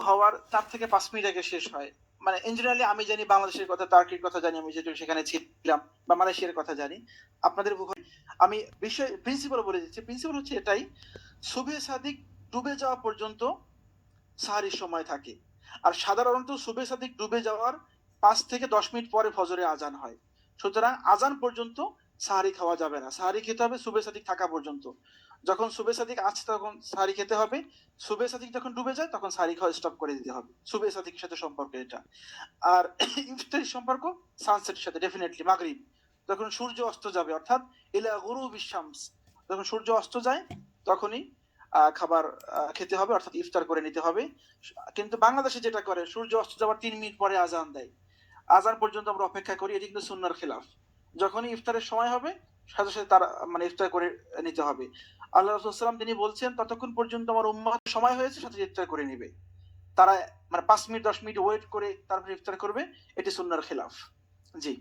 হওয়ার 4 থেকে 5 মিনিট আগে শেষ হয়। মানে ইন জেনারেলি আমি জানি বাংলাদেশের কথা, টার্কির কথা জানি, আমি যেহেতু সেখানে ছিলাম, বা মালয়েশিয়ার কথা জানি। আপনাদের আমি বিষয় প্রিন্সিপাল বলে দিচ্ছি। প্রিন্সিপাল হচ্ছে এটাই, সুবহে সাদিক ডুবে যাওয়া পর্যন্ত সাহারির সময় থাকে। আর সাধারণত সুবহে সাদিক ডুবে যাওয়ার 5 থেকে 10 মিনিট পরে ফজরে আজান হয়। সুতরাং আজান পর্যন্ত সাহারি খাওয়া যাবে না। সাহারি খেতে হবে সুবহে সাদিক থাকা পর্যন্ত। যখন সুবহে সাদিক আছে তখন সাহারি খেতে হবে। সুবহে সাদিক যখন ডুবে যায় তখন সাহারি খাওয়া স্টপ করে দিতে হবে। সুবহে সাদিকের সাথে সম্পর্ক এটা। আর ইফতারির সম্পর্ক সানসেটের সাথে, ডেফিনেটলি মাগরিব। যখন সূর্য অস্ত যাবে, অর্থাৎ ইলা গুরুবিশ শামস, যখন সূর্য অস্ত যায় তখনই খাবার খেতে হবে, অর্থাৎ ইফতার করে নিতে হবে। কিন্তু বাংলাদেশে যেটা করে, সূর্য অস্ত যাওয়ার 3 মিনিট পরে আজান দেয়। আজান পর্যন্ত আমরা অপেক্ষা করি, এটি কিন্তু সুন্নাহর খেলাফ। যখনই ইফতারের সময় হবে সাথে সাথে তারা মানে ইফতার করে নিতে হবে। আল্লাহ রাসূল সাল্লাল্লাহু আলাইহি ওয়াসাল্লাম তিনি বলছেন, ততক্ষণ পর্যন্ত আমার উম্মত সময় হয়েছে সাথে ইফতার করে নিবে। তারা মানে 5 মিনিট 10 মিনিট ওয়েট করে তারপরে ইফতার করবে, এটি সুন্নাহর খেলাফ। জি।